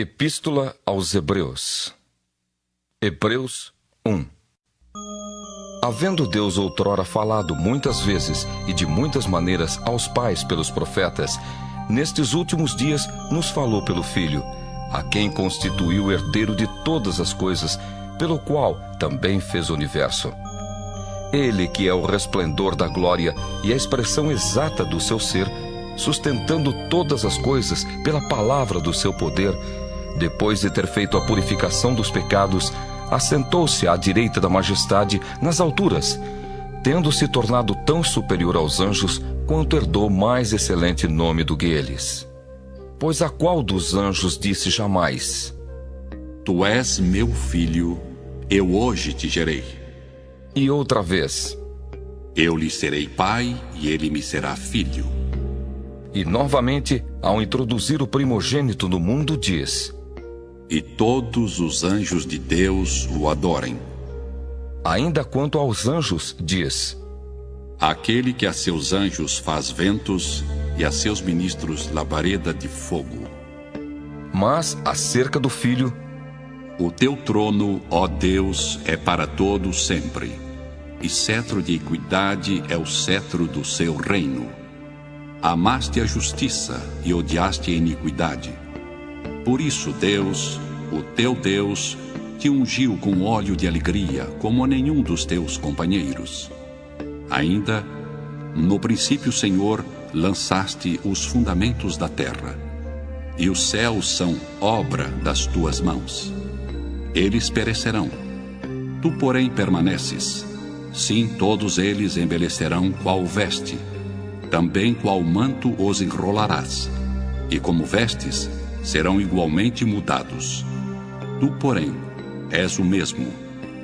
Epístola aos Hebreus. Hebreus 1. Havendo Deus outrora falado muitas vezes e de muitas maneiras aos pais pelos profetas, nestes últimos dias nos falou pelo Filho, a quem constituiu o herdeiro de todas as coisas, pelo qual também fez o universo. Ele que é o resplendor da glória e a expressão exata do seu ser, sustentando todas as coisas pela palavra do seu poder, depois de ter feito a purificação dos pecados, assentou-se à direita da majestade nas alturas, tendo se tornado tão superior aos anjos quanto herdou mais excelente nome do que eles. Pois a qual dos anjos disse jamais: Tu és meu filho, eu hoje te gerei. E outra vez: Eu lhe serei pai e ele me será filho. E novamente, ao introduzir o primogênito no mundo, diz: E todos os anjos de Deus o adorem. Ainda quanto aos anjos, diz: Aquele que a seus anjos faz ventos e a seus ministros labareda de fogo. Mas, acerca do Filho: O teu trono, ó Deus, é para todos sempre, e cetro de equidade é o cetro do seu reino. Amaste a justiça e odiaste a iniquidade. Por isso Deus, o teu Deus, te ungiu com óleo de alegria, como a nenhum dos teus companheiros. Ainda, no princípio, Senhor, lançaste os fundamentos da terra, e os céus são obra das tuas mãos. Eles perecerão, tu, porém, permaneces. Sim, todos eles embelecerão qual veste, também qual manto os enrolarás, e como vestes, serão igualmente mudados. Tu, porém, és o mesmo,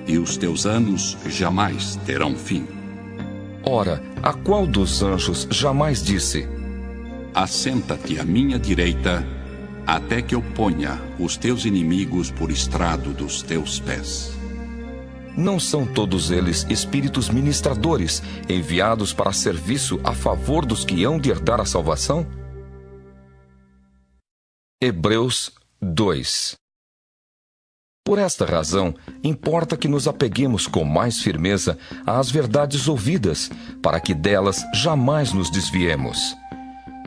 e os teus anos jamais terão fim. Ora, a qual dos anjos jamais disse: Assenta-te à minha direita, até que eu ponha os teus inimigos por estrado dos teus pés. Não são todos eles espíritos ministradores, enviados para serviço a favor dos que hão de herdar a salvação? Hebreus 2. Por esta razão, importa que nos apeguemos com mais firmeza às verdades ouvidas, para que delas jamais nos desviemos.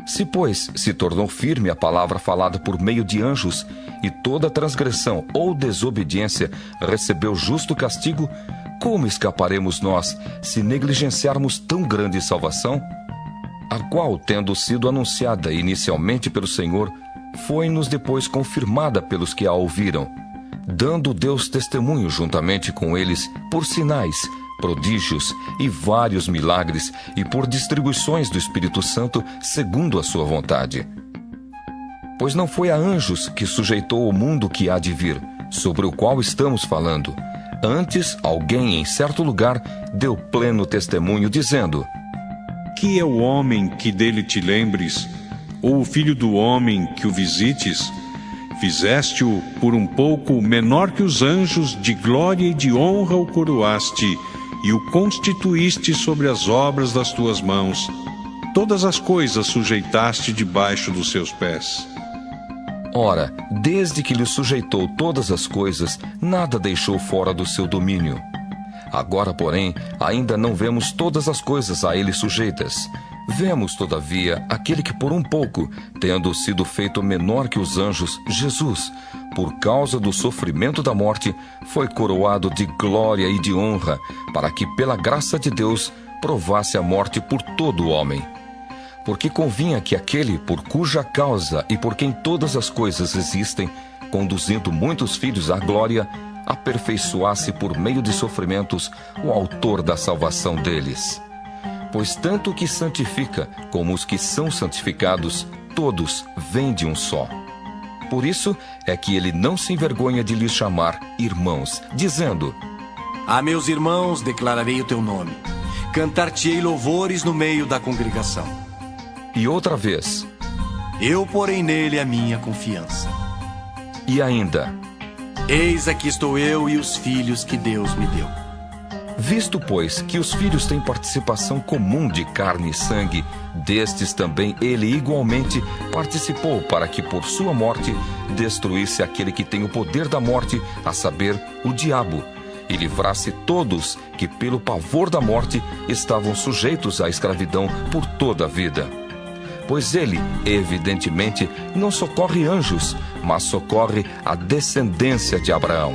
Se, pois, se tornou firme a palavra falada por meio de anjos, e toda transgressão ou desobediência recebeu justo castigo, como escaparemos nós, se negligenciarmos tão grande salvação? A qual, tendo sido anunciada inicialmente pelo Senhor, foi-nos depois confirmada pelos que a ouviram, dando Deus testemunho juntamente com eles por sinais, prodígios e vários milagres e por distribuições do Espírito Santo segundo a sua vontade. Pois não foi a anjos que sujeitou o mundo que há de vir, sobre o qual estamos falando. Antes, alguém em certo lugar deu pleno testemunho, dizendo: Que é o homem que dele te lembres, ou o filho do homem que o visites? Fizeste-o por um pouco menor que os anjos, de glória e de honra o coroaste, e o constituíste sobre as obras das tuas mãos. Todas as coisas sujeitaste debaixo dos seus pés. Ora, desde que lhe sujeitou todas as coisas, nada deixou fora do seu domínio. Agora, porém, ainda não vemos todas as coisas a ele sujeitas. Vemos, todavia, aquele que por um pouco, tendo sido feito menor que os anjos, Jesus, por causa do sofrimento da morte, foi coroado de glória e de honra, para que, pela graça de Deus, provasse a morte por todo o homem. Porque convinha que aquele, por cuja causa e por quem todas as coisas existem, conduzindo muitos filhos à glória, aperfeiçoasse por meio de sofrimentos o autor da salvação deles. Pois tanto o que santifica como os que são santificados, todos vêm de um só. Por isso é que ele não se envergonha de lhes chamar irmãos, dizendo: A meus irmãos declararei o teu nome, cantar-te-ei louvores no meio da congregação. E outra vez: Eu porei nele a minha confiança. E ainda: Eis aqui estou eu e os filhos que Deus me deu. Visto, pois, que os filhos têm participação comum de carne e sangue, destes também ele igualmente participou, para que por sua morte destruísse aquele que tem o poder da morte, a saber, o diabo, e livrasse todos que pelo pavor da morte estavam sujeitos à escravidão por toda a vida. Pois ele, evidentemente, não socorre anjos, mas socorre a descendência de Abraão.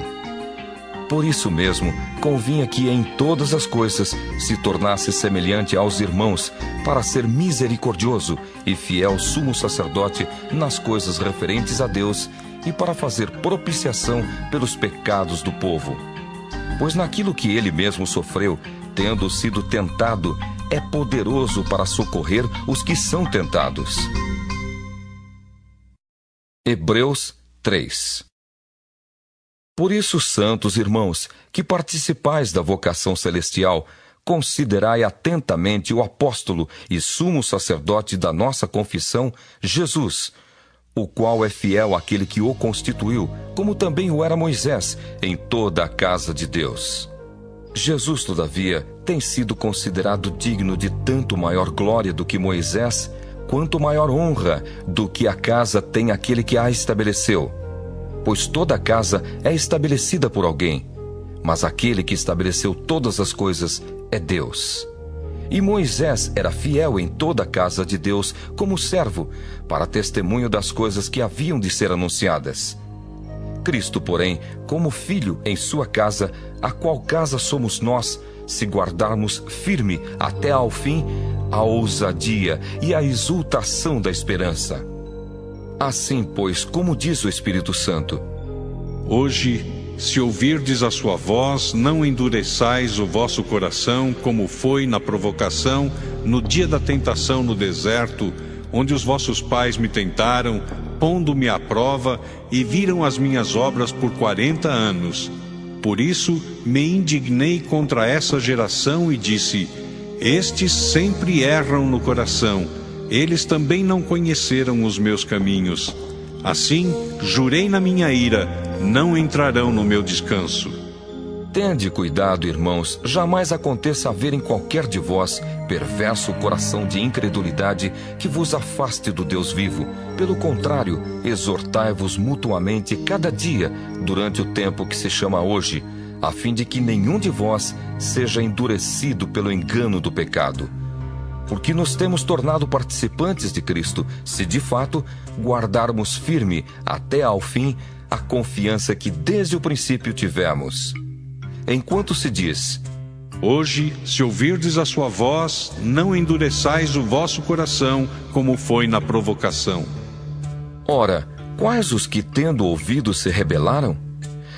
Por isso mesmo, convinha que em todas as coisas se tornasse semelhante aos irmãos, para ser misericordioso e fiel sumo sacerdote nas coisas referentes a Deus e para fazer propiciação pelos pecados do povo. Pois naquilo que ele mesmo sofreu, tendo sido tentado, é poderoso para socorrer os que são tentados. Hebreus 3. Por isso, santos irmãos, que participais da vocação celestial, considerai atentamente o apóstolo e sumo sacerdote da nossa confissão, Jesus, o qual é fiel àquele que o constituiu, como também o era Moisés, em toda a casa de Deus. Jesus, todavia, tem sido considerado digno de tanto maior glória do que Moisés, quanto maior honra do que a casa tem aquele que a estabeleceu. Pois toda a casa é estabelecida por alguém, mas aquele que estabeleceu todas as coisas é Deus. E Moisés era fiel em toda a casa de Deus como servo, para testemunho das coisas que haviam de ser anunciadas. Cristo, porém, como filho em sua casa, a qual casa somos nós, se guardarmos firme até ao fim a ousadia e a exultação da esperança. Assim, pois, como diz o Espírito Santo: Hoje, se ouvirdes a sua voz, não endureçais o vosso coração, como foi na provocação, no dia da tentação no deserto, onde os vossos pais me tentaram, pondo-me à prova, e viram as minhas obras por 40 anos. Por isso me indignei contra essa geração e disse: estes sempre erram no coração, eles também não conheceram os meus caminhos. Assim, jurei na minha ira, não entrarão no meu descanso. Tende cuidado, irmãos, jamais aconteça haver em qualquer de vós perverso coração de incredulidade que vos afaste do Deus vivo. Pelo contrário, exortai-vos mutuamente cada dia, durante o tempo que se chama hoje, a fim de que nenhum de vós seja endurecido pelo engano do pecado. Porque nos temos tornado participantes de Cristo, se de fato guardarmos firme até ao fim a confiança que desde o princípio tivemos. Enquanto se diz: hoje, se ouvirdes a sua voz, não endureçais o vosso coração, como foi na provocação. Ora, quais os que, tendo ouvido, se rebelaram?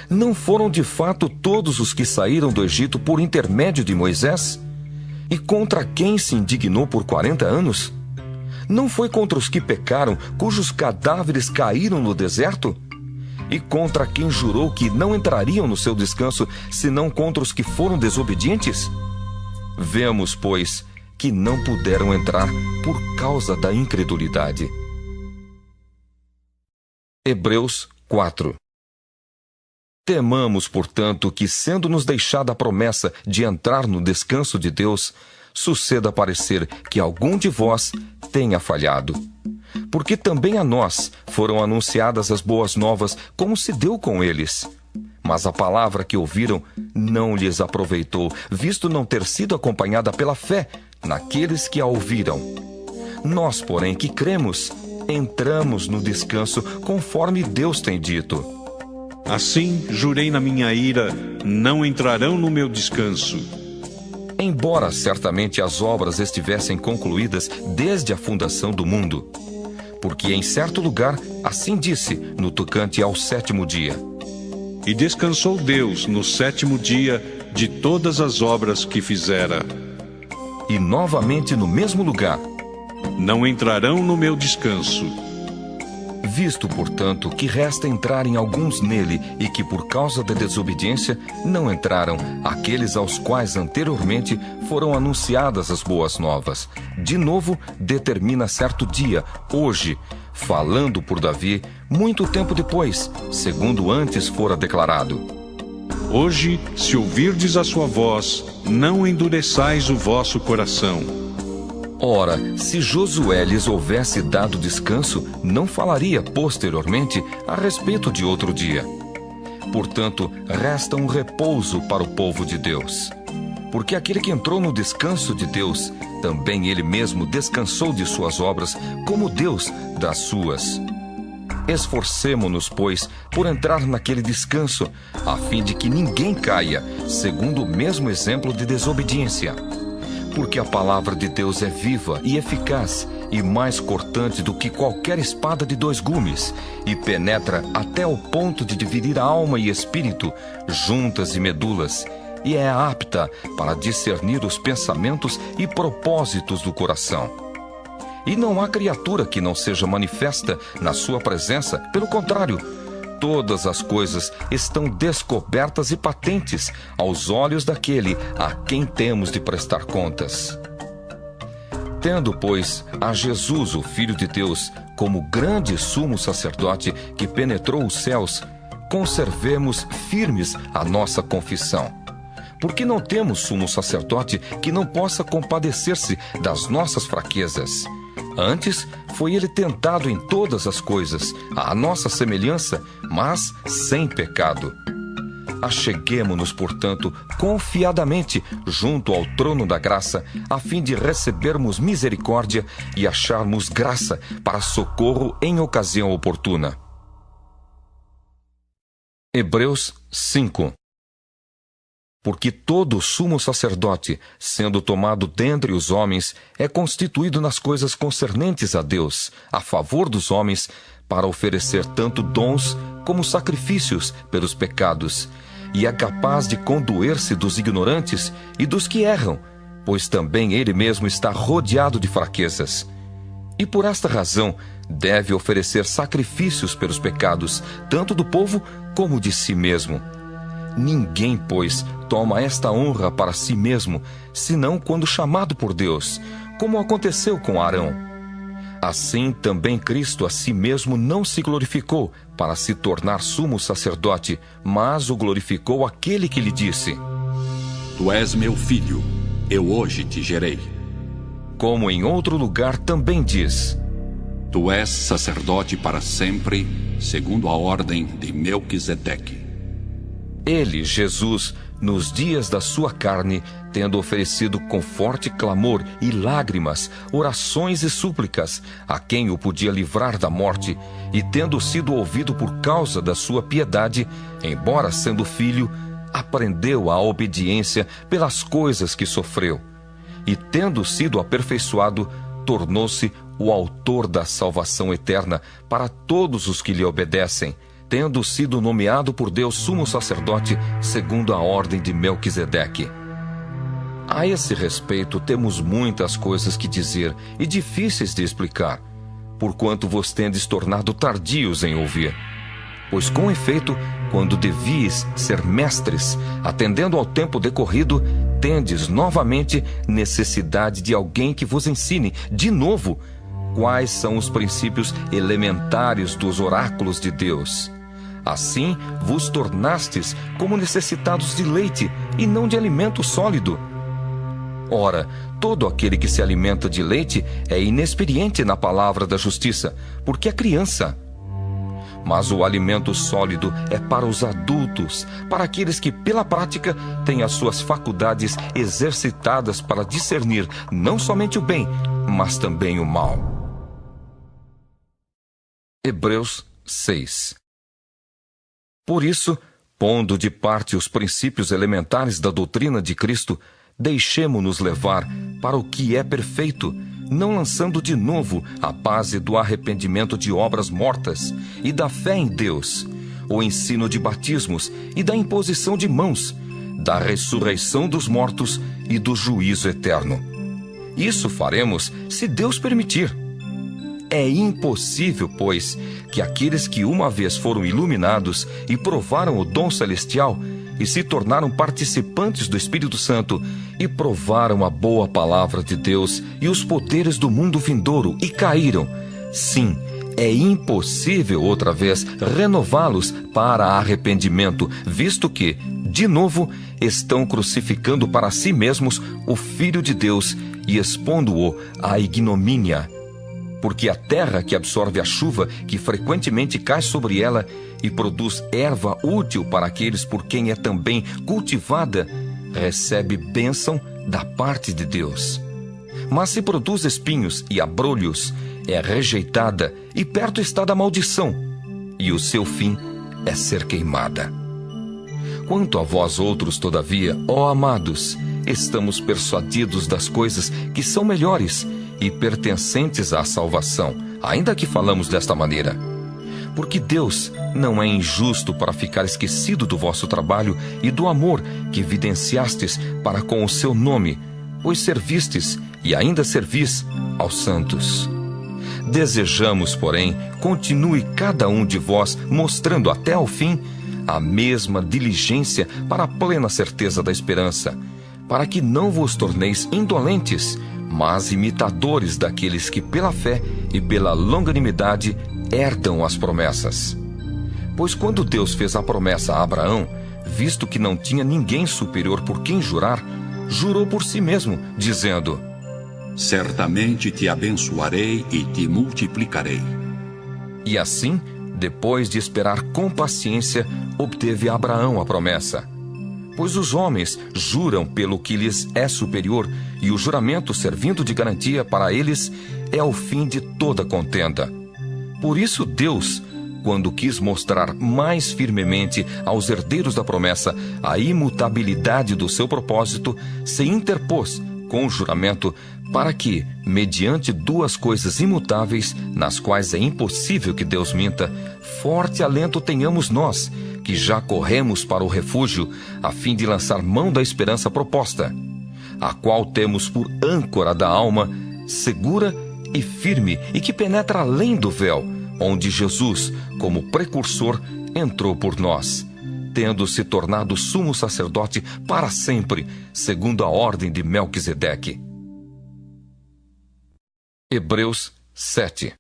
Não foram de fato todos os que saíram do Egito por intermédio de Moisés? E contra quem se indignou por 40 anos? Não foi contra os que pecaram, cujos cadáveres caíram no deserto? E contra quem jurou que não entrariam no seu descanso, senão contra os que foram desobedientes? Vemos, pois, que não puderam entrar por causa da incredulidade. Hebreus 4. Temamos, portanto, que, sendo-nos deixada a promessa de entrar no descanso de Deus, suceda parecer que algum de vós tenha falhado. Porque também a nós foram anunciadas as boas novas, como se deu com eles. Mas a palavra que ouviram não lhes aproveitou, visto não ter sido acompanhada pela fé naqueles que a ouviram. Nós, porém, que cremos, entramos no descanso conforme Deus tem dito. Assim, jurei na minha ira, não entrarão no meu descanso. Embora certamente as obras estivessem concluídas desde a fundação do mundo. Porque em certo lugar assim disse, no tocante ao 7º dia: E descansou Deus no 7º dia de todas as obras que fizera. E novamente no mesmo lugar: Não entrarão no meu descanso. Visto, portanto, que resta entrarem alguns nele e que por causa da desobediência não entraram aqueles aos quais anteriormente foram anunciadas as boas novas, de novo determina certo dia, hoje, falando por Davi, muito tempo depois, segundo antes fora declarado: Hoje, se ouvirdes a sua voz, não endureçais o vosso coração. Ora, se Josué lhes houvesse dado descanso, não falaria posteriormente a respeito de outro dia. Portanto, resta um repouso para o povo de Deus. Porque aquele que entrou no descanso de Deus, também ele mesmo descansou de suas obras, como Deus das suas. Esforcemo-nos, pois, por entrar naquele descanso, a fim de que ninguém caia, segundo o mesmo exemplo de desobediência. Porque a palavra de Deus é viva e eficaz, e mais cortante do que qualquer espada de 2 gumes, e penetra até o ponto de dividir alma e espírito, juntas e medulas, e é apta para discernir os pensamentos e propósitos do coração. E não há criatura que não seja manifesta na sua presença, pelo contrário, todas as coisas estão descobertas e patentes aos olhos daquele a quem temos de prestar contas. Tendo, pois, a Jesus, o Filho de Deus, como grande sumo sacerdote que penetrou os céus, conservemos firmes a nossa confissão. Porque não temos sumo sacerdote que não possa compadecer-se das nossas fraquezas. Antes, foi ele tentado em todas as coisas, à nossa semelhança, mas sem pecado. Acheguemo-nos, portanto, confiadamente junto ao trono da graça, a fim de recebermos misericórdia e acharmos graça para socorro em ocasião oportuna. Hebreus 5. Porque todo sumo sacerdote, sendo tomado dentre os homens, é constituído nas coisas concernentes a Deus, a favor dos homens, para oferecer tanto dons como sacrifícios pelos pecados, e é capaz de condoer-se dos ignorantes e dos que erram, pois também ele mesmo está rodeado de fraquezas. E por esta razão deve oferecer sacrifícios pelos pecados, tanto do povo como de si mesmo. Ninguém, pois, toma esta honra para si mesmo, senão quando chamado por Deus, como aconteceu com Arão. Assim também Cristo a si mesmo não se glorificou para se tornar sumo sacerdote, mas o glorificou aquele que lhe disse: Tu és meu filho, eu hoje te gerei. Como em outro lugar também diz: Tu és sacerdote para sempre, segundo a ordem de Melquisedeque. Ele, Jesus, nos dias da sua carne, tendo oferecido com forte clamor e lágrimas, orações e súplicas, a quem o podia livrar da morte, e tendo sido ouvido por causa da sua piedade, embora sendo filho, aprendeu a obediência pelas coisas que sofreu. E tendo sido aperfeiçoado, tornou-se o autor da salvação eterna para todos os que lhe obedecem, tendo sido nomeado por Deus sumo sacerdote segundo a ordem de Melquisedeque. A esse respeito temos muitas coisas que dizer e difíceis de explicar, porquanto vos tendes tornado tardios em ouvir. Pois com efeito, quando devíeis ser mestres, atendendo ao tempo decorrido, tendes novamente necessidade de alguém que vos ensine de novo quais são os princípios elementares dos oráculos de Deus. Assim vos tornastes como necessitados de leite e não de alimento sólido. Ora, todo aquele que se alimenta de leite é inexperiente na palavra da justiça, porque é criança. Mas o alimento sólido é para os adultos, para aqueles que, pela prática, têm as suas faculdades exercitadas para discernir não somente o bem, mas também o mal. Hebreus 6. Por isso, pondo de parte os princípios elementares da doutrina de Cristo, deixemo-nos levar para o que é perfeito, não lançando de novo a base do arrependimento de obras mortas e da fé em Deus, o ensino de batismos e da imposição de mãos, da ressurreição dos mortos e do juízo eterno. Isso faremos se Deus permitir. É impossível, pois, que aqueles que uma vez foram iluminados e provaram o dom celestial e se tornaram participantes do Espírito Santo e provaram a boa palavra de Deus e os poderes do mundo vindouro e caíram, sim, é impossível outra vez renová-los para arrependimento, visto que, de novo, estão crucificando para si mesmos o Filho de Deus e expondo-o à ignomínia. Porque a terra que absorve a chuva que frequentemente cai sobre ela e produz erva útil para aqueles por quem é também cultivada, recebe bênção da parte de Deus. Mas se produz espinhos e abrolhos, é rejeitada e perto está da maldição, e o seu fim é ser queimada. Quanto a vós outros, todavia, ó amados, estamos persuadidos das coisas que são melhores e pertencentes à salvação, ainda que falamos desta maneira. Porque Deus não é injusto para ficar esquecido do vosso trabalho e do amor que evidenciastes para com o seu nome, pois servistes e ainda servis aos santos. Desejamos, porém, continue cada um de vós mostrando até ao fim a mesma diligência para a plena certeza da esperança, para que não vos torneis indolentes, mas imitadores daqueles que pela fé e pela longanimidade herdam as promessas. Pois quando Deus fez a promessa a Abraão, visto que não tinha ninguém superior por quem jurar, jurou por si mesmo, dizendo: certamente te abençoarei e te multiplicarei. E assim, depois de esperar com paciência, obteve Abraão a promessa. Pois os homens juram pelo que lhes é superior, e o juramento, servindo de garantia para eles, é o fim de toda contenda. Por isso Deus, quando quis mostrar mais firmemente aos herdeiros da promessa a imutabilidade do seu propósito, se interpôs com o juramento para que, mediante duas coisas imutáveis, nas quais é impossível que Deus minta, forte alento tenhamos nós, que já corremos para o refúgio, a fim de lançar mão da esperança proposta, a qual temos por âncora da alma, segura e firme, e que penetra além do véu, onde Jesus, como precursor, entrou por nós, tendo se tornado sumo sacerdote para sempre, segundo a ordem de Melquisedeque. Hebreus 7.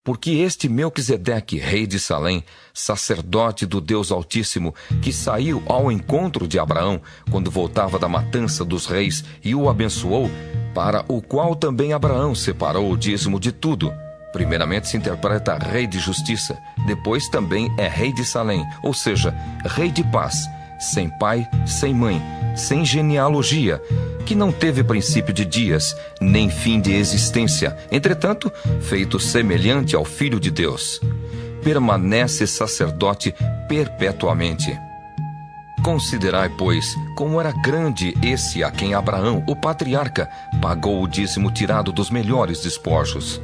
Porque este Melquisedeque, rei de Salém, sacerdote do Deus Altíssimo, que saiu ao encontro de Abraão quando voltava da matança dos reis e o abençoou, para o qual também Abraão separou o dízimo de tudo. Primeiramente se interpreta rei de justiça, depois também é rei de Salém, ou seja, rei de paz, sem pai, sem mãe, sem genealogia, que não teve princípio de dias, nem fim de existência, entretanto, feito semelhante ao Filho de Deus. Permanece sacerdote perpetuamente. Considerai, pois, como era grande esse a quem Abraão, o patriarca, pagou o dízimo tirado dos melhores despojos.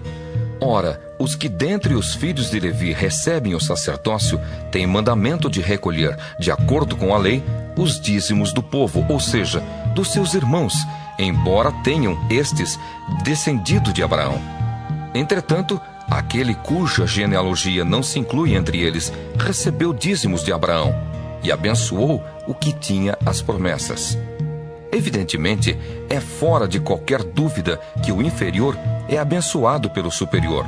Ora, os que dentre os filhos de Levi recebem o sacerdócio têm mandamento de recolher, de acordo com a lei, os dízimos do povo, ou seja, dos seus irmãos, embora tenham estes descendido de Abraão. Entretanto, aquele cuja genealogia não se inclui entre eles, recebeu dízimos de Abraão e abençoou o que tinha as promessas. Evidentemente, é fora de qualquer dúvida que o inferior é abençoado pelo superior.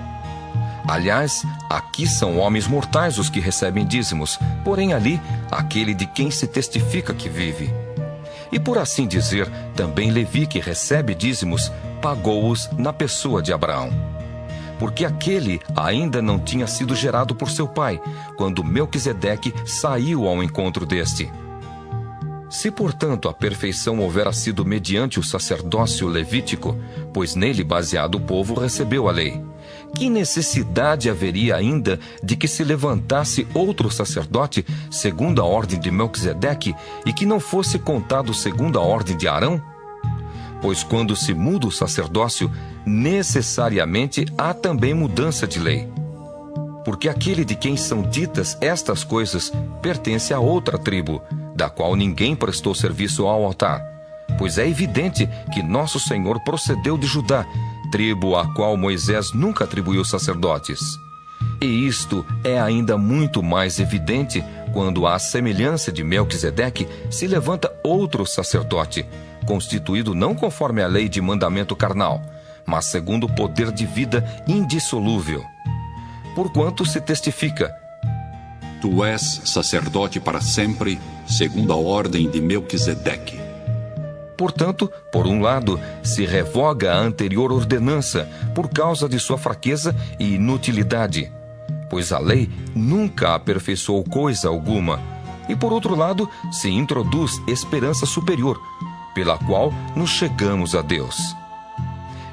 Aliás, aqui são homens mortais os que recebem dízimos, porém ali, aquele de quem se testifica que vive. E por assim dizer, também Levi, que recebe dízimos, pagou-os na pessoa de Abraão. Porque aquele ainda não tinha sido gerado por seu pai, quando Melquisedeque saiu ao encontro deste. Se, portanto, a perfeição houvera sido mediante o sacerdócio levítico, pois nele baseado o povo recebeu a lei, que necessidade haveria ainda de que se levantasse outro sacerdote segundo a ordem de Melquisedeque e que não fosse contado segundo a ordem de Arão? Pois quando se muda o sacerdócio, necessariamente há também mudança de lei. Porque aquele de quem são ditas estas coisas pertence a outra tribo, da qual ninguém prestou serviço ao altar, pois é evidente que nosso Senhor procedeu de Judá, tribo à qual Moisés nunca atribuiu sacerdotes. E isto é ainda muito mais evidente quando, à semelhança de Melquisedeque, se levanta outro sacerdote, constituído não conforme a lei de mandamento carnal, mas segundo o poder de vida indissolúvel. Porquanto se testifica: Tu és sacerdote para sempre, segundo a ordem de Melquisedeque. Portanto, por um lado, se revoga a anterior ordenança por causa de sua fraqueza e inutilidade, pois a lei nunca aperfeiçoou coisa alguma. E por outro lado, se introduz esperança superior, pela qual nos chegamos a Deus.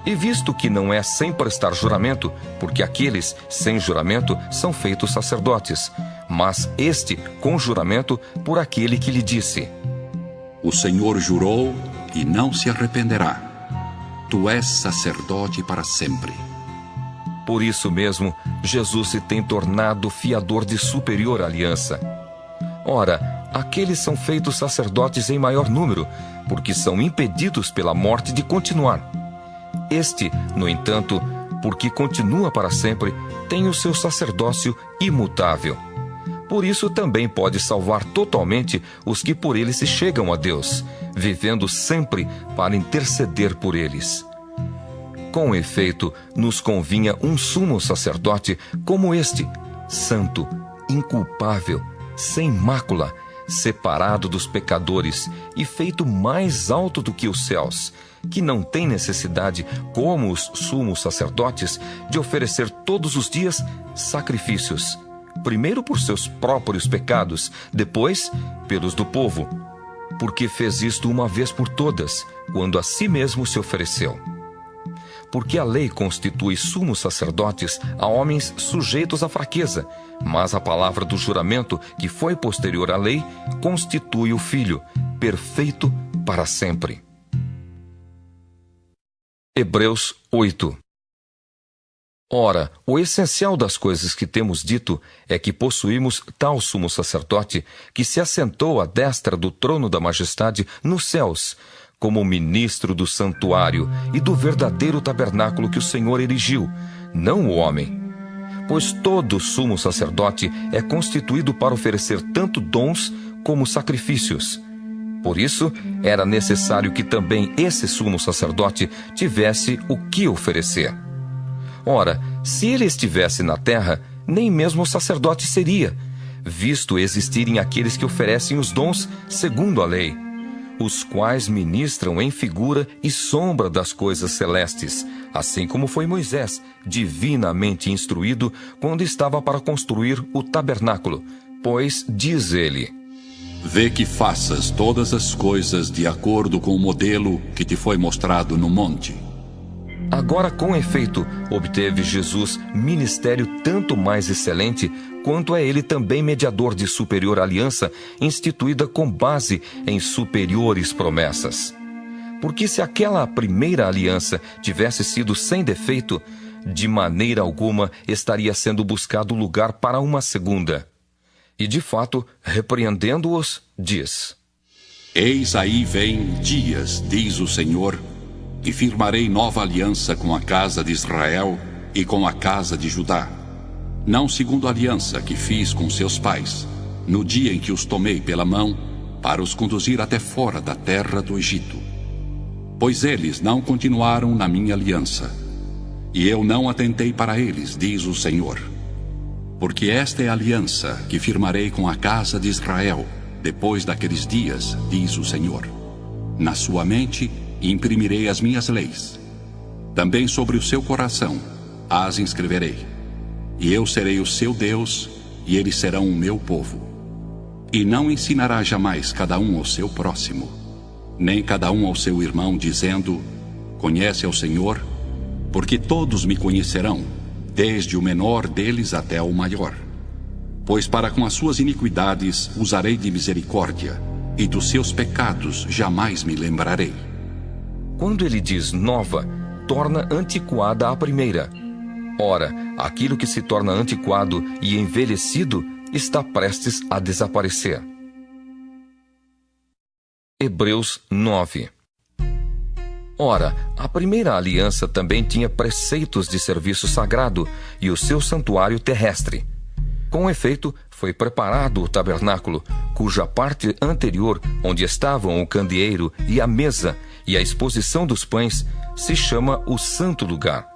E visto que não é sem prestar juramento, porque aqueles sem juramento são feitos sacerdotes, mas este com juramento por aquele que lhe disse: O Senhor jurou e não se arrependerá. Tu és sacerdote para sempre. Por isso mesmo, Jesus se tem tornado fiador de superior aliança. Ora, aqueles são feitos sacerdotes em maior número, porque são impedidos pela morte de continuar. Este, no entanto, porque continua para sempre, tem o seu sacerdócio imutável. Por isso também pode salvar totalmente os que por ele se chegam a Deus, vivendo sempre para interceder por eles. Com efeito, nos convinha um sumo sacerdote como este, santo, inculpável, sem mácula, separado dos pecadores e feito mais alto do que os céus, que não tem necessidade, como os sumos sacerdotes, de oferecer todos os dias sacrifícios, primeiro por seus próprios pecados, depois pelos do povo, porque fez isto uma vez por todas, quando a si mesmo se ofereceu. Porque a lei constitui sumos sacerdotes a homens sujeitos à fraqueza, mas a palavra do juramento, que foi posterior à lei, constitui o Filho, perfeito para sempre. Hebreus 8. Ora, o essencial das coisas que temos dito é que possuímos tal sumo sacerdote que se assentou à destra do trono da majestade nos céus, como ministro do santuário e do verdadeiro tabernáculo que o Senhor erigiu, não o homem. Pois todo sumo sacerdote é constituído para oferecer tanto dons como sacrifícios. Por isso, era necessário que também esse sumo sacerdote tivesse o que oferecer. Ora, se ele estivesse na terra, nem mesmo sacerdote seria, visto existirem aqueles que oferecem os dons segundo a lei, os quais ministram em figura e sombra das coisas celestes, assim como foi Moisés, divinamente instruído, quando estava para construir o tabernáculo. Pois, diz ele: Vê que faças todas as coisas de acordo com o modelo que te foi mostrado no monte. Agora, com efeito, obteve Jesus ministério tanto mais excelente, quanto é ele também mediador de superior aliança, instituída com base em superiores promessas. Porque se aquela primeira aliança tivesse sido sem defeito, de maneira alguma estaria sendo buscado lugar para uma segunda. E de fato, repreendendo-os, diz: Eis aí vem dias, diz o Senhor, e firmarei nova aliança com a casa de Israel e com a casa de Judá, não segundo a aliança que fiz com seus pais, no dia em que os tomei pela mão, para os conduzir até fora da terra do Egito. Pois eles não continuaram na minha aliança, e eu não atentei para eles, diz o Senhor. Porque esta é a aliança que firmarei com a casa de Israel, depois daqueles dias, diz o Senhor. Na sua mente imprimirei as minhas leis. Também sobre o seu coração as inscreverei. E eu serei o seu Deus, e eles serão o meu povo. E não ensinará jamais cada um ao seu próximo, nem cada um ao seu irmão, dizendo: Conhece ao Senhor, porque todos me conhecerão, desde o menor deles até o maior. Pois para com as suas iniquidades usarei de misericórdia, e dos seus pecados jamais me lembrarei. Quando ele diz nova, torna antiquada a primeira. Ora, aquilo que se torna antiquado e envelhecido está prestes a desaparecer. Hebreus 9. Ora, a primeira aliança também tinha preceitos de serviço sagrado e o seu santuário terrestre. Com efeito, foi preparado o tabernáculo, cuja parte anterior, onde estavam o candeeiro e a mesa e a exposição dos pães, se chama o Santo Lugar.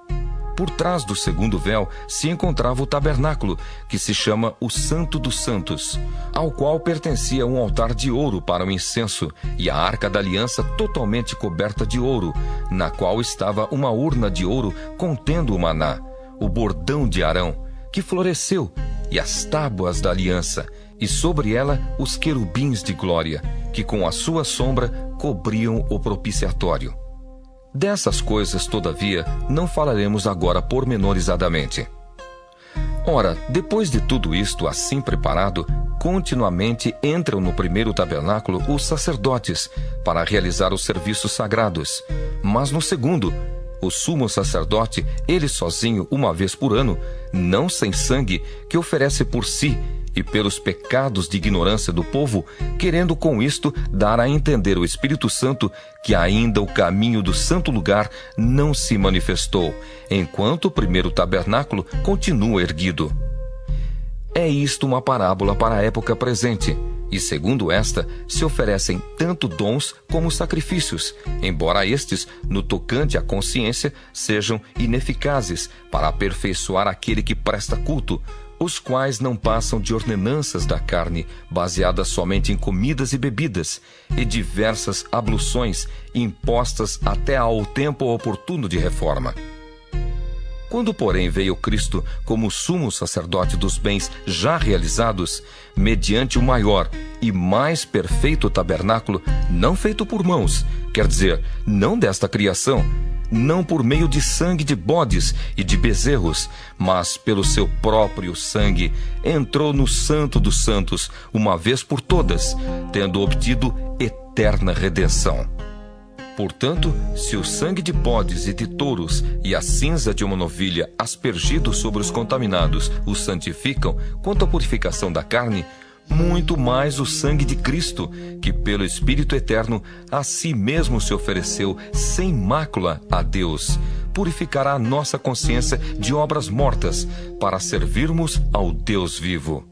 Por trás do segundo véu se encontrava o tabernáculo, que se chama o Santo dos Santos, ao qual pertencia um altar de ouro para o incenso e a arca da aliança totalmente coberta de ouro, na qual estava uma urna de ouro contendo o maná, o bordão de Arão, que floresceu, e as tábuas da aliança, e sobre ela os querubins de glória, que com a sua sombra cobriam o propiciatório. Dessas coisas, todavia, não falaremos agora pormenorizadamente. Ora, depois de tudo isto assim preparado, continuamente entram no primeiro tabernáculo os sacerdotes, para realizar os serviços sagrados. Mas no segundo, o sumo sacerdote, ele sozinho, uma vez por ano, não sem sangue, que oferece por si e pelos pecados de ignorância do povo, querendo com isto dar a entender ao Espírito Santo que ainda o caminho do santo lugar não se manifestou, enquanto o primeiro tabernáculo continua erguido. É isto uma parábola para a época presente, e segundo esta, se oferecem tanto dons como sacrifícios, embora estes, no tocante à consciência, sejam ineficazes para aperfeiçoar aquele que presta culto, os quais não passam de ordenanças da carne, baseadas somente em comidas e bebidas, e diversas abluções impostas até ao tempo oportuno de reforma. Quando, porém, veio Cristo como sumo sacerdote dos bens já realizados, mediante o maior e mais perfeito tabernáculo, não feito por mãos, quer dizer, não desta criação, não por meio de sangue de bodes e de bezerros, mas pelo seu próprio sangue, entrou no Santo dos Santos, uma vez por todas, tendo obtido eterna redenção. Portanto, se o sangue de bodes e de touros e a cinza de uma novilha aspergidos sobre os contaminados os santificam quanto à purificação da carne, muito mais o sangue de Cristo, que pelo Espírito Eterno a si mesmo se ofereceu sem mácula a Deus, purificará a nossa consciência de obras mortas, para servirmos ao Deus vivo.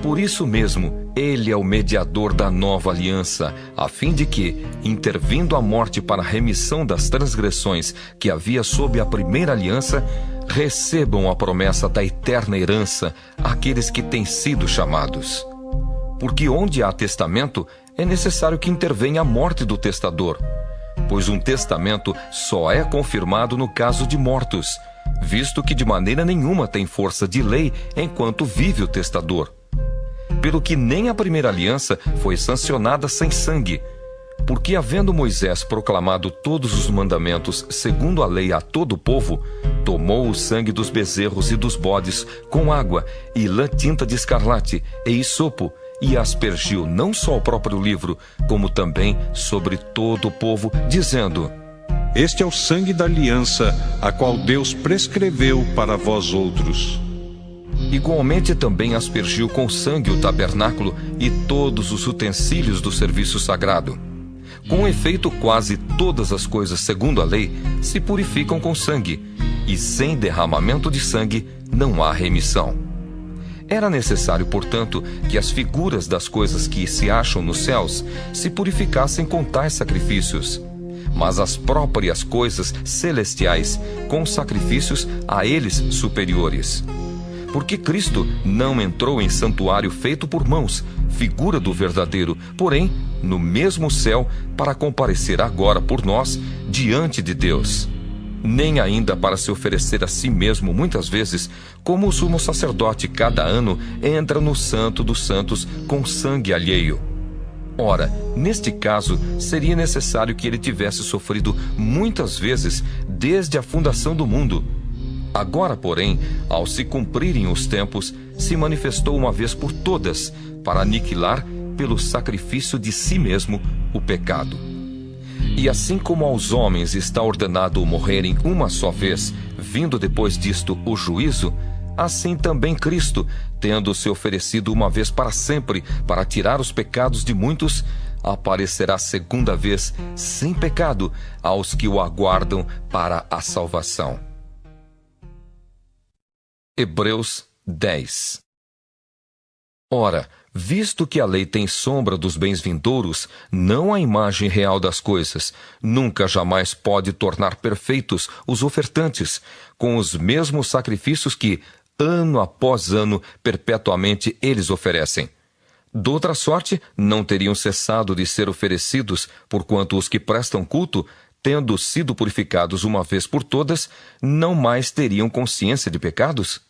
Por isso mesmo, ele é o mediador da nova aliança, a fim de que, intervindo a morte para a remissão das transgressões que havia sob a primeira aliança, recebam a promessa da eterna herança aqueles que têm sido chamados. Porque onde há testamento, é necessário que intervenha a morte do testador, pois um testamento só é confirmado no caso de mortos, visto que de maneira nenhuma tem força de lei enquanto vive o testador. Pelo que nem a primeira aliança foi sancionada sem sangue, porque havendo Moisés proclamado todos os mandamentos segundo a lei a todo o povo, tomou o sangue dos bezerros e dos bodes com água e lã tinta de escarlate e hisopo, e aspergiu não só o próprio livro, como também sobre todo o povo, dizendo: Este é o sangue da aliança, a qual Deus prescreveu para vós outros. Igualmente também aspergiu com sangue o tabernáculo e todos os utensílios do serviço sagrado. Com efeito, quase todas as coisas segundo a lei se purificam com sangue, e sem derramamento de sangue não há remissão. Era necessário, portanto, que as figuras das coisas que se acham nos céus se purificassem com tais sacrifícios, mas as próprias coisas celestiais com sacrifícios a eles superiores. Porque Cristo não entrou em santuário feito por mãos, figura do verdadeiro, porém, no mesmo céu, para comparecer agora por nós diante de Deus. Nem ainda para se oferecer a si mesmo muitas vezes, como o sumo sacerdote cada ano entra no Santo dos Santos com sangue alheio. Ora, neste caso, seria necessário que ele tivesse sofrido muitas vezes desde a fundação do mundo. Agora, porém, ao se cumprirem os tempos, se manifestou uma vez por todas, para aniquilar, pelo sacrifício de si mesmo, o pecado. E assim como aos homens está ordenado morrerem uma só vez, vindo depois disto o juízo, assim também Cristo, tendo se oferecido uma vez para sempre, para tirar os pecados de muitos, aparecerá segunda vez, sem pecado, aos que o aguardam para a salvação. Hebreus 10. Ora, visto que a lei tem sombra dos bens vindouros, não a imagem real das coisas, nunca jamais pode tornar perfeitos os ofertantes, com os mesmos sacrifícios que, ano após ano, perpetuamente eles oferecem. Doutra sorte, não teriam cessado de ser oferecidos, porquanto os que prestam culto, tendo sido purificados uma vez por todas, não mais teriam consciência de pecados?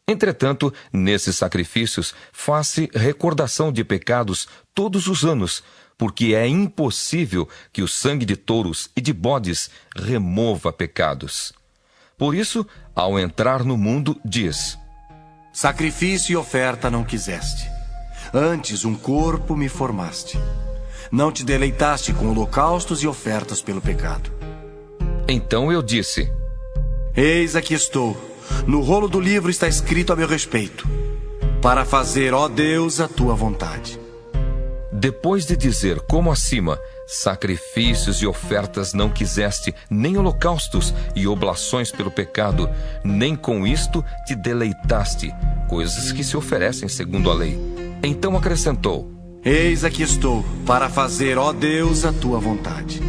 Entretanto, nesses sacrifícios, faz-se recordação de pecados todos os anos, porque é impossível que o sangue de touros e de bodes remova pecados. Por isso, ao entrar no mundo, diz: Sacrifício e oferta não quiseste. Antes um corpo me formaste. Não te deleitaste com holocaustos e ofertas pelo pecado. Então eu disse: Eis aqui estou. No rolo do livro está escrito a meu respeito, para fazer, ó Deus, a tua vontade. Depois de dizer, como acima, sacrifícios e ofertas não quiseste, nem holocaustos e oblações pelo pecado, nem com isto te deleitaste, coisas que se oferecem segundo a lei. Então acrescentou: Eis aqui estou, para fazer, ó Deus, a tua vontade.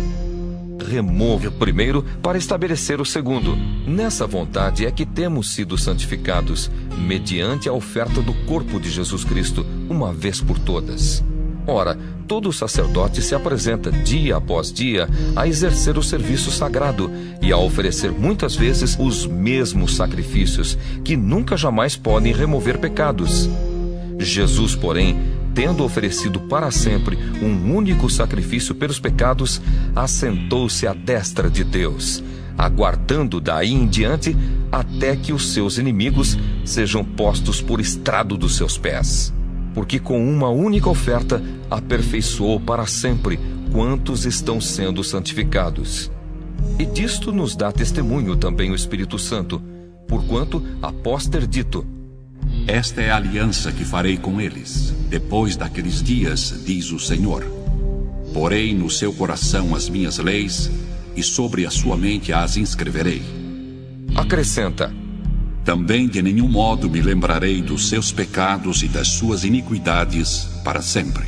Remove o primeiro para estabelecer o segundo. Nessa vontade é que temos sido santificados, mediante a oferta do corpo de Jesus Cristo, uma vez por todas. Ora, todo sacerdote se apresenta dia após dia a exercer o serviço sagrado e a oferecer muitas vezes os mesmos sacrifícios, que nunca jamais podem remover pecados. Jesus, porém, tendo oferecido para sempre um único sacrifício pelos pecados, assentou-se à destra de Deus, aguardando daí em diante até que os seus inimigos sejam postos por estrado dos seus pés. Porque com uma única oferta aperfeiçoou para sempre quantos estão sendo santificados. E disto nos dá testemunho também o Espírito Santo, porquanto, após ter dito: Esta é a aliança que farei com eles, depois daqueles dias, diz o Senhor. Porei no seu coração as minhas leis, e sobre a sua mente as inscreverei. Acrescenta: Também de nenhum modo me lembrarei dos seus pecados e das suas iniquidades para sempre.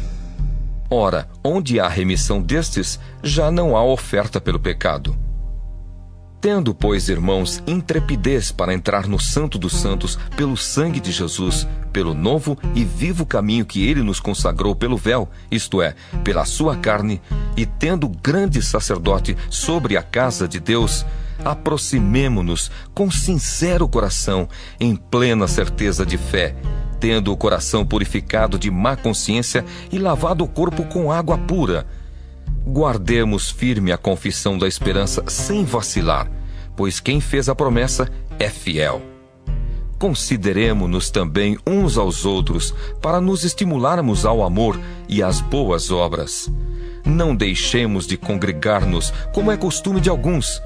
Ora, onde há remissão destes, já não há oferta pelo pecado. Tendo, pois, irmãos, intrepidez para entrar no Santo dos Santos pelo sangue de Jesus, pelo novo e vivo caminho que ele nos consagrou pelo véu, isto é, pela sua carne, e tendo grande sacerdote sobre a casa de Deus, aproximemo-nos com sincero coração, em plena certeza de fé, tendo o coração purificado de má consciência e lavado o corpo com água pura. Guardemos firme a confissão da esperança sem vacilar, pois quem fez a promessa é fiel. Consideremo-nos também uns aos outros, para nos estimularmos ao amor e às boas obras. Não deixemos de congregar-nos, como é costume de alguns.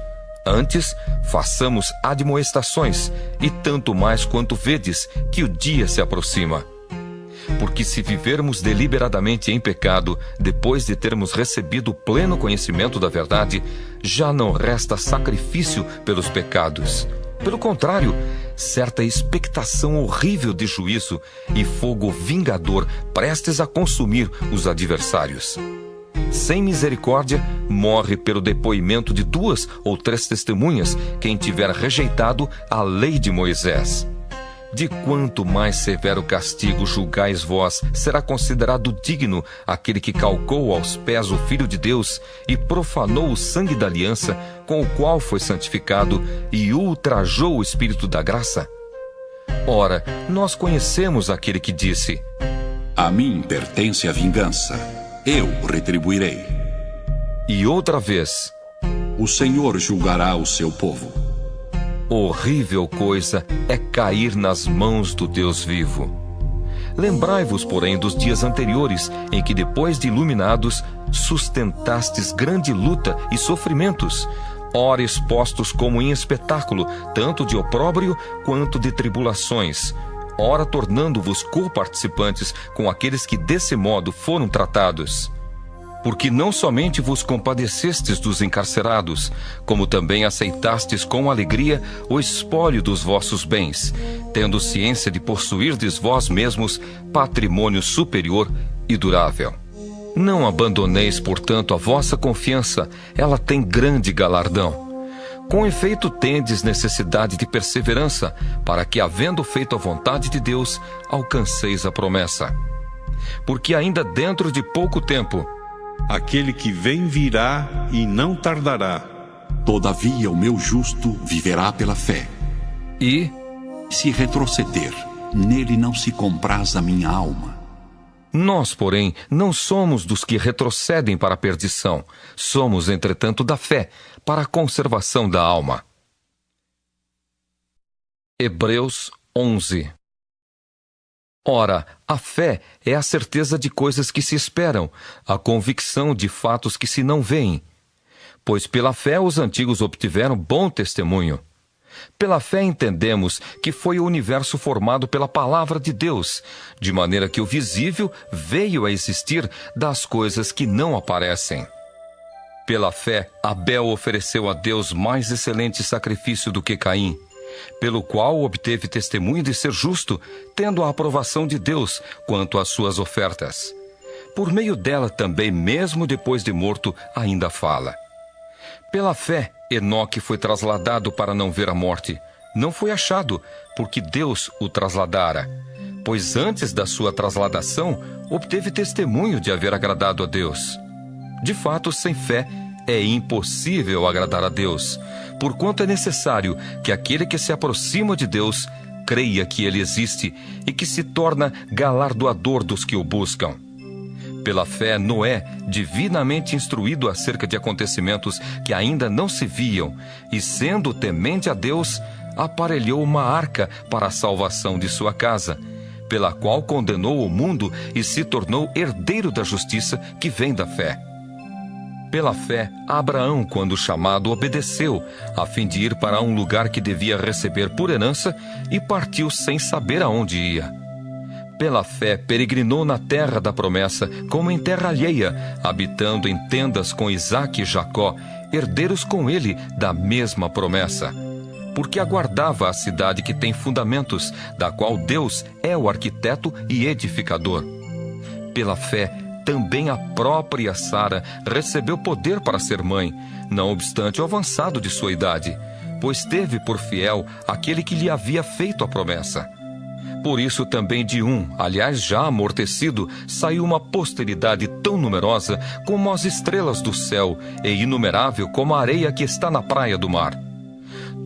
Antes, façamos admoestações, e tanto mais quanto vedes que o dia se aproxima. Porque se vivermos deliberadamente em pecado, depois de termos recebido o pleno conhecimento da verdade, já não resta sacrifício pelos pecados. Pelo contrário, certa expectação horrível de juízo e fogo vingador prestes a consumir os adversários. Sem misericórdia, morre pelo depoimento de 2 ou 3 testemunhas quem tiver rejeitado a lei de Moisés. De quanto mais severo castigo julgais vós, será considerado digno aquele que calcou aos pés o Filho de Deus e profanou o sangue da aliança com o qual foi santificado e ultrajou o Espírito da graça? Ora, nós conhecemos aquele que disse: A mim pertence a vingança, eu retribuirei. E outra vez: O Senhor julgará o seu povo. Horrível coisa é cair nas mãos do Deus vivo. Lembrai-vos, porém, dos dias anteriores, em que, depois de iluminados, sustentastes grande luta e sofrimentos, ora expostos como em espetáculo, tanto de opróbrio quanto de tribulações, ora tornando-vos coparticipantes com aqueles que desse modo foram tratados. Porque não somente vos compadecestes dos encarcerados, como também aceitastes com alegria o espólio dos vossos bens, tendo ciência de possuirdes vós mesmos patrimônio superior e durável. Não abandoneis, portanto, a vossa confiança, ela tem grande galardão. Com efeito, tendes necessidade de perseverança, para que, havendo feito a vontade de Deus, alcanceis a promessa. Porque ainda dentro de pouco tempo, aquele que vem virá e não tardará. Todavia o meu justo viverá pela fé. E, se retroceder, nele não se compraz a minha alma. Nós, porém, não somos dos que retrocedem para a perdição. Somos, entretanto, da fé, para a conservação da alma. Hebreus 11. Ora, a fé é a certeza de coisas que se esperam, a convicção de fatos que se não veem. Pois pela fé os antigos obtiveram bom testemunho. Pela fé entendemos que foi o universo formado pela palavra de Deus, de maneira que o visível veio a existir das coisas que não aparecem. Pela fé, Abel ofereceu a Deus mais excelente sacrifício do que Caim, pelo qual obteve testemunho de ser justo, tendo a aprovação de Deus quanto às suas ofertas. Por meio dela também, mesmo depois de morto, ainda fala. Pela fé, Enoque foi trasladado para não ver a morte. Não foi achado, porque Deus o trasladara. Pois antes da sua trasladação, obteve testemunho de haver agradado a Deus. De fato, sem fé, é impossível agradar a Deus, porquanto é necessário que aquele que se aproxima de Deus creia que Ele existe e que se torna galardoador dos que o buscam. Pela fé, Noé, divinamente instruído acerca de acontecimentos que ainda não se viam, e sendo temente a Deus, aparelhou uma arca para a salvação de sua casa, pela qual condenou o mundo e se tornou herdeiro da justiça que vem da fé. Pela fé, Abraão, quando chamado, obedeceu, a fim de ir para um lugar que devia receber por herança, e partiu sem saber aonde ia. Pela fé, peregrinou na terra da promessa, como em terra alheia, habitando em tendas com Isaque e Jacó, herdeiros com ele da mesma promessa. Porque aguardava a cidade que tem fundamentos, da qual Deus é o arquiteto e edificador. Pela fé, também a própria Sara recebeu poder para ser mãe, não obstante o avançado de sua idade, pois teve por fiel aquele que lhe havia feito a promessa. Por isso também de aliás já amortecido, saiu uma posteridade tão numerosa como as estrelas do céu e inumerável como a areia que está na praia do mar.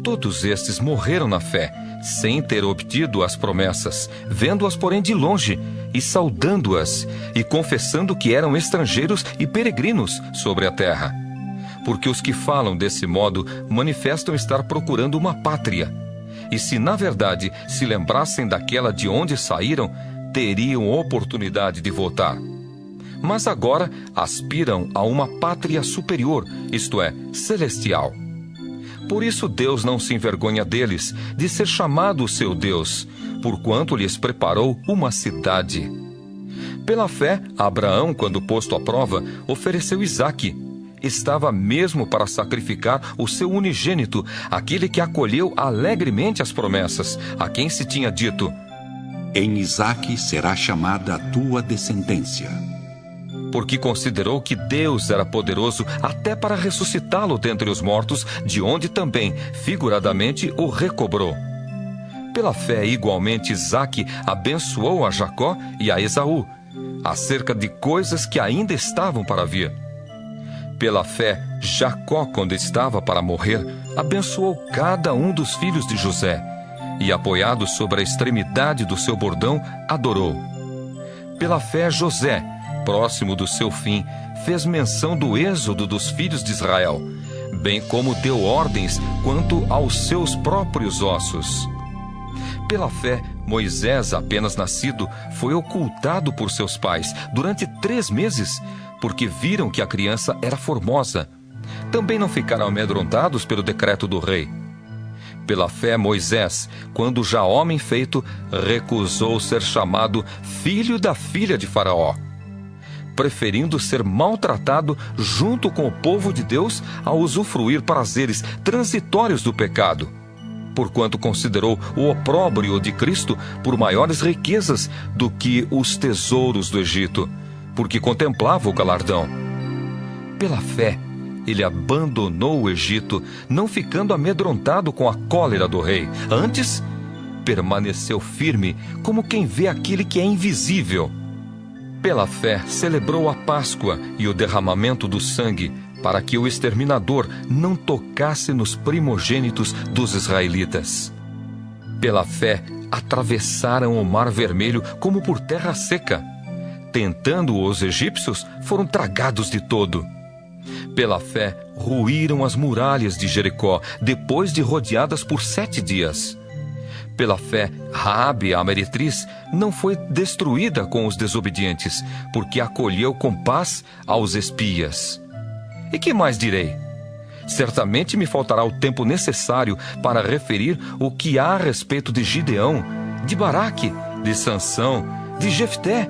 Todos estes morreram na fé, sem ter obtido as promessas, vendo-as porém de longe, e saudando-as, e confessando que eram estrangeiros e peregrinos sobre a terra. Porque os que falam desse modo manifestam estar procurando uma pátria. E se na verdade se lembrassem daquela de onde saíram, teriam oportunidade de voltar. Mas agora aspiram a uma pátria superior, isto é, celestial. Por isso Deus não se envergonha deles, de ser chamado seu Deus, porquanto lhes preparou uma cidade. Pela fé, Abraão, quando posto à prova, ofereceu Isaque. Estava mesmo para sacrificar o seu unigênito, aquele que acolheu alegremente as promessas, a quem se tinha dito: em Isaque será chamada a tua descendência. Porque considerou que Deus era poderoso até para ressuscitá-lo dentre os mortos, de onde também, figuradamente, o recobrou. Pela fé, igualmente, Isaque abençoou a Jacó e a Esaú, acerca de coisas que ainda estavam para vir. Pela fé, Jacó, quando estava para morrer, abençoou cada um dos filhos de José, e, apoiado sobre a extremidade do seu bordão, adorou. Pela fé, José, próximo do seu fim, fez menção do êxodo dos filhos de Israel, bem como deu ordens quanto aos seus próprios ossos. Pela fé, Moisés, apenas nascido, foi ocultado por seus pais durante 3 meses, porque viram que a criança era formosa. Também não ficaram amedrontados pelo decreto do rei. Pela fé, Moisés, quando já homem feito, recusou ser chamado filho da filha de Faraó. preferindo ser maltratado junto com o povo de Deus a usufruir prazeres transitórios do pecado, porquanto considerou o opróbrio de Cristo por maiores riquezas do que os tesouros do Egito, porque contemplava o galardão. Pela fé, ele abandonou o Egito, não ficando amedrontado com a cólera do rei. Antes, permaneceu firme, como quem vê aquele que é invisível. Pela fé, celebrou a Páscoa e o derramamento do sangue, para que o exterminador não tocasse nos primogênitos dos israelitas. Pela fé, atravessaram o Mar Vermelho como por terra seca. Tentando os egípcios, foram tragados de todo. Pela fé, ruíram as muralhas de Jericó, depois de rodeadas por 7 dias. Pela fé, Raabe, a meretriz, não foi destruída com os desobedientes, porque acolheu com paz aos espias. E que mais direi? Certamente me faltará o tempo necessário para referir o que há a respeito de Gideão, de Baraque, de Sansão, de Jefté,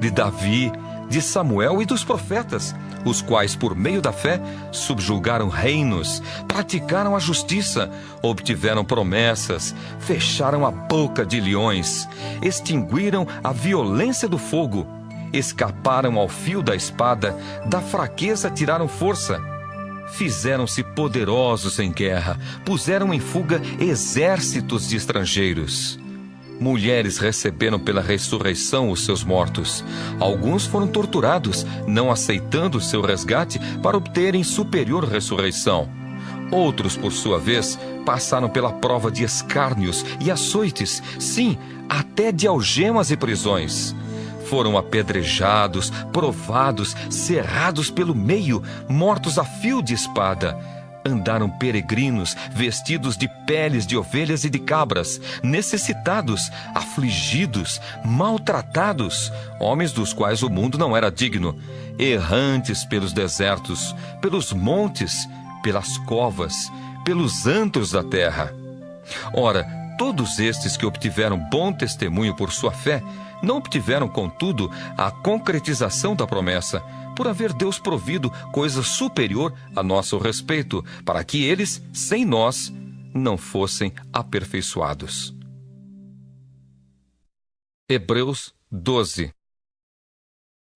de Davi, de Samuel e dos profetas, os quais, por meio da fé, subjugaram reinos, praticaram a justiça, obtiveram promessas, fecharam a boca de leões, extinguiram a violência do fogo, escaparam ao fio da espada, da fraqueza tiraram força, fizeram-se poderosos em guerra, puseram em fuga exércitos de estrangeiros. Mulheres receberam pela ressurreição os seus mortos. Alguns foram torturados, não aceitando seu resgate para obterem superior ressurreição. Outros, por sua vez, passaram pela prova de escárnios e açoites, sim, até de algemas e prisões. Foram apedrejados, provados, cerrados pelo meio, mortos a fio de espada. Andaram peregrinos, vestidos de peles de ovelhas e de cabras, necessitados, afligidos, maltratados, homens dos quais o mundo não era digno, errantes pelos desertos, pelos montes, pelas covas, pelos antros da terra. Ora, todos estes que obtiveram bom testemunho por sua fé, não obtiveram, contudo, a concretização da promessa, por haver Deus provido coisa superior a nosso respeito, para que eles, sem nós, não fossem aperfeiçoados. Hebreus 12.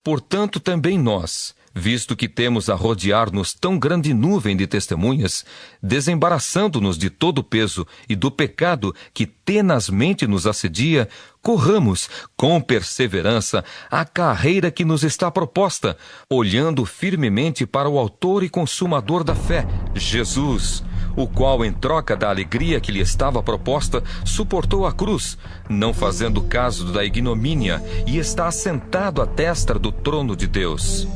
Portanto, também nós, visto que temos a rodear-nos tão grande nuvem de testemunhas, desembaraçando-nos de todo o peso e do pecado que tenazmente nos assedia, corramos com perseverança a carreira que nos está proposta, olhando firmemente para o autor e consumador da fé, Jesus, o qual, em troca da alegria que lhe estava proposta, suportou a cruz, não fazendo caso da ignomínia, e está assentado à destra do trono de Deus.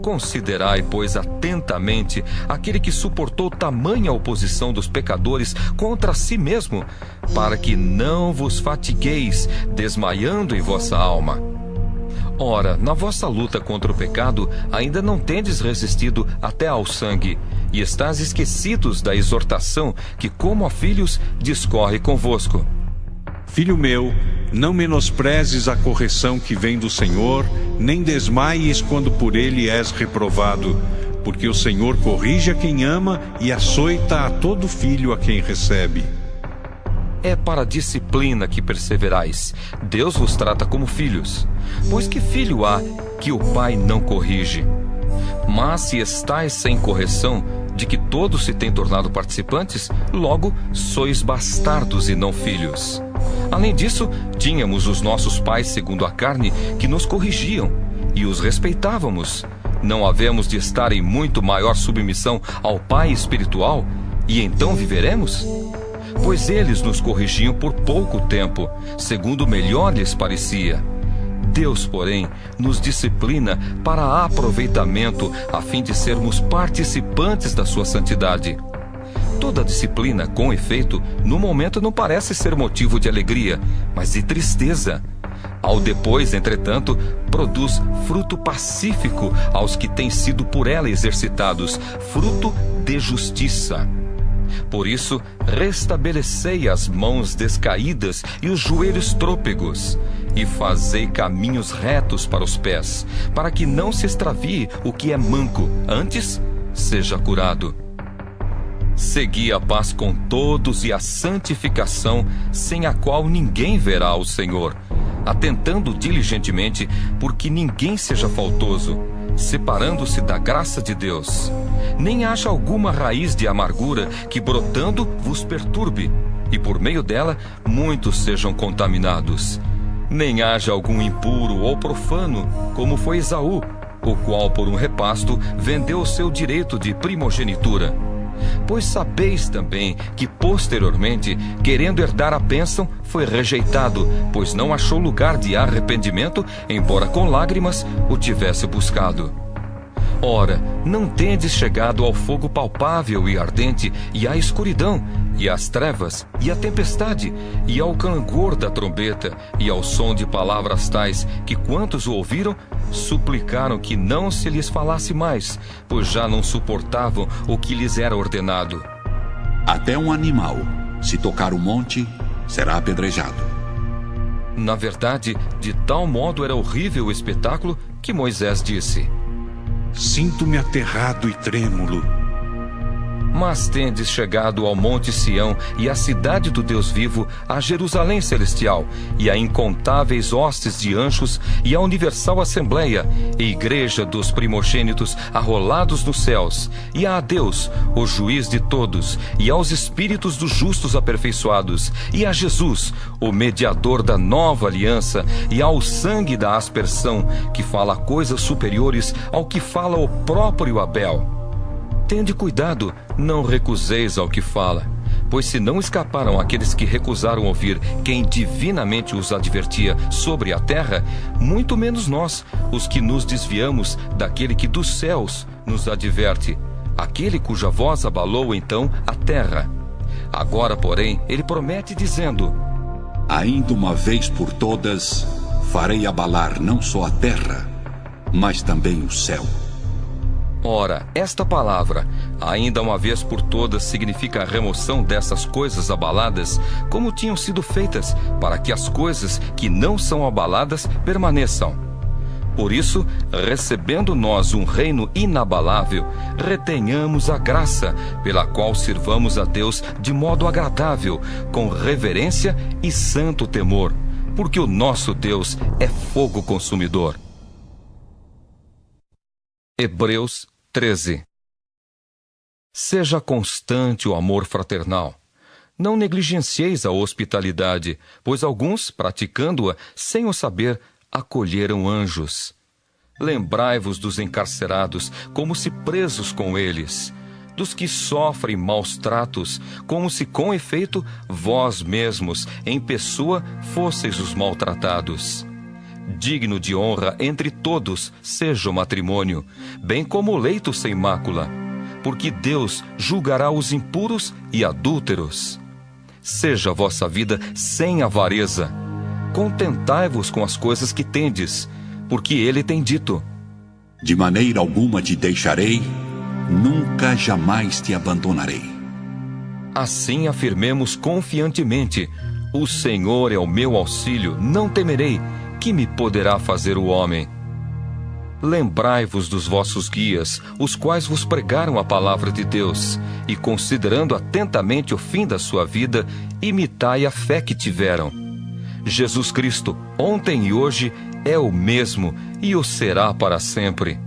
Considerai, pois, atentamente aquele que suportou tamanha oposição dos pecadores contra si mesmo, para que não vos fatigueis, desmaiando em vossa alma. Ora, na vossa luta contra o pecado, ainda não tendes resistido até ao sangue, e estáis esquecidos da exortação que, como a filhos, discorre convosco. Filho meu, não menosprezes a correção que vem do Senhor, nem desmaies quando por ele és reprovado, porque o Senhor corrige a quem ama e açoita a todo filho a quem recebe. É para a disciplina que perseverais. Deus vos trata como filhos. Pois que filho há que o pai não corrige? Mas se estáis sem correção, de que todos se têm tornado participantes, logo sois bastardos e não filhos. Além disso, tínhamos os nossos pais segundo a carne que nos corrigiam, e os respeitávamos. Não havemos de estar em muito maior submissão ao Pai espiritual, e então viveremos? Pois eles nos corrigiam por pouco tempo, segundo melhor lhes parecia. Deus, porém, nos disciplina para aproveitamento, a fim de sermos participantes da sua santidade. Toda disciplina, com efeito, no momento não parece ser motivo de alegria, mas de tristeza. Ao depois, entretanto, produz fruto pacífico aos que têm sido por ela exercitados, fruto de justiça. Por isso, restabelecei as mãos descaídas e os joelhos trôpegos, e fazei caminhos retos para os pés, para que não se extravie o que é manco, antes seja curado. Segui a paz com todos e a santificação, sem a qual ninguém verá o Senhor, atentando diligentemente porque ninguém seja faltoso, separando-se da graça de Deus. Nem haja alguma raiz de amargura que brotando vos perturbe, e por meio dela muitos sejam contaminados. Nem haja algum impuro ou profano, como foi Esaú, o qual por um repasto vendeu o seu direito de primogenitura. Pois sabeis também que posteriormente, querendo herdar a bênção, foi rejeitado, pois não achou lugar de arrependimento, embora com lágrimas o tivesse buscado. Ora, não tendes chegado ao fogo palpável e ardente, e à escuridão, e às trevas, e à tempestade, e ao clangor da trombeta, e ao som de palavras tais, que quantos o ouviram, suplicaram que não se lhes falasse mais, pois já não suportavam o que lhes era ordenado. Até um animal, se tocar o monte, será apedrejado. Na verdade, de tal modo era horrível o espetáculo que Moisés disse: Sinto-me aterrado e trêmulo. Mas tendes chegado ao monte Sião e à cidade do Deus vivo, a Jerusalém celestial, e a incontáveis hostes de anjos, e a universal assembleia, e igreja dos primogênitos arrolados nos céus, e a Deus, o juiz de todos, e aos espíritos dos justos aperfeiçoados, e a Jesus, o mediador da nova aliança, e ao sangue da aspersão, que fala coisas superiores ao que fala o próprio Abel. Tende cuidado, não recuseis ao que fala, pois se não escaparam aqueles que recusaram ouvir quem divinamente os advertia sobre a terra, muito menos nós, os que nos desviamos daquele que dos céus nos adverte, aquele cuja voz abalou então a terra. Agora, porém, ele promete dizendo: Ainda uma vez por todas, farei abalar não só a terra, mas também o céu. Ora, esta palavra, ainda uma vez por todas, significa a remoção dessas coisas abaladas, como tinham sido feitas, para que as coisas que não são abaladas permaneçam. Por isso, recebendo nós um reino inabalável, retenhamos a graça, pela qual sirvamos a Deus de modo agradável, com reverência e santo temor, porque o nosso Deus é fogo consumidor. Hebreus 13. Seja constante o amor fraternal. Não negligencieis a hospitalidade, pois alguns, praticando-a sem o saber, acolheram anjos. Lembrai-vos dos encarcerados, como se presos com eles, dos que sofrem maus tratos, como se com efeito vós mesmos, em pessoa, fosseis os maltratados. Digno de honra entre todos seja o matrimônio, bem como o leito sem mácula, porque Deus julgará os impuros e adúlteros. Seja a vossa vida sem avareza. Contentai-vos com as coisas que tendes, porque ele tem dito: De maneira alguma te deixarei, nunca jamais te abandonarei. Assim afirmemos confiantemente: o Senhor é o meu auxílio, não temerei. Que me poderá fazer o homem? Lembrai-vos dos vossos guias, os quais vos pregaram a palavra de Deus, e considerando atentamente o fim da sua vida, imitai a fé que tiveram. Jesus Cristo, ontem e hoje, é o mesmo e o será para sempre.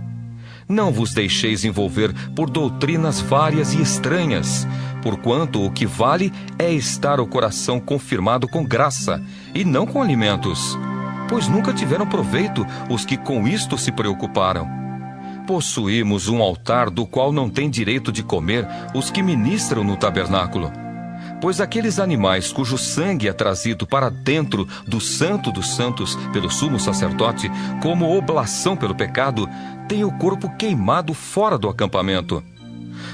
Não vos deixeis envolver por doutrinas várias e estranhas, porquanto o que vale é estar o coração confirmado com graça, e não com alimentos, pois nunca tiveram proveito os que com isto se preocuparam. Possuímos um altar do qual não têm direito de comer os que ministram no tabernáculo. Pois aqueles animais cujo sangue é trazido para dentro do Santo dos Santos pelo sumo sacerdote, como oblação pelo pecado, têm o corpo queimado fora do acampamento.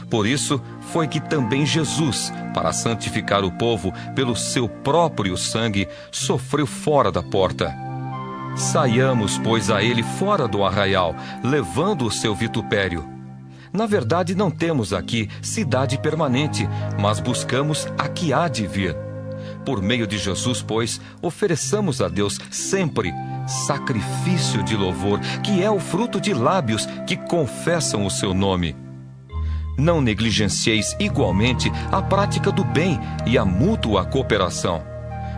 Por isso foi que também Jesus, para santificar o povo pelo seu próprio sangue, sofreu fora da porta. Saiamos, pois, a ele fora do arraial, levando o seu vitupério. Na verdade, não temos aqui cidade permanente, mas buscamos a que há de vir. Por meio de Jesus, pois, ofereçamos a Deus sempre sacrifício de louvor, que é o fruto de lábios que confessam o seu nome. Não negligencieis igualmente a prática do bem e a mútua cooperação,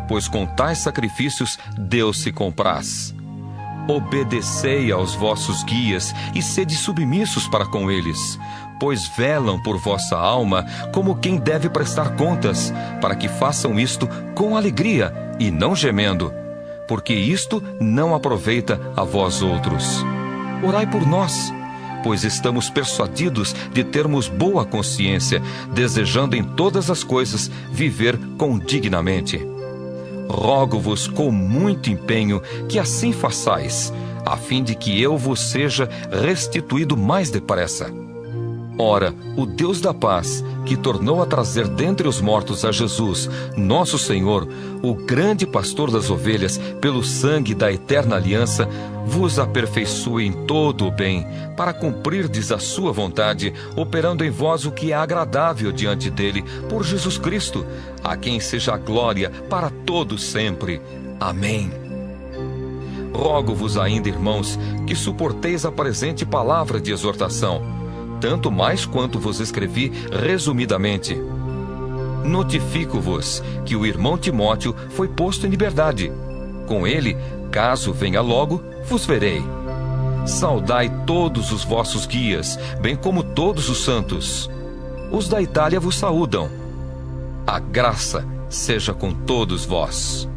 pois com tais sacrifícios Deus se compraz. Obedecei aos vossos guias e sede submissos para com eles, pois velam por vossa alma como quem deve prestar contas, para que façam isto com alegria e não gemendo, porque isto não aproveita a vós outros. Orai por nós, pois estamos persuadidos de termos boa consciência, desejando em todas as coisas viver condignamente. Rogo-vos com muito empenho que assim façais, a fim de que eu vos seja restituído mais depressa. Ora, o Deus da paz, que tornou a trazer dentre os mortos a Jesus, nosso Senhor, o grande pastor das ovelhas, pelo sangue da eterna aliança, vos aperfeiçoe em todo o bem, para cumprirdes a sua vontade, operando em vós o que é agradável diante dele, por Jesus Cristo, a quem seja a glória para todos sempre. Amém. Rogo-vos ainda, irmãos, que suporteis a presente palavra de exortação, tanto mais quanto vos escrevi resumidamente. Notifico-vos que o irmão Timóteo foi posto em liberdade. Com ele, caso venha logo, vos verei. Saudai todos os vossos guias, bem como todos os santos. Os da Itália vos saúdam. A graça seja com todos vós.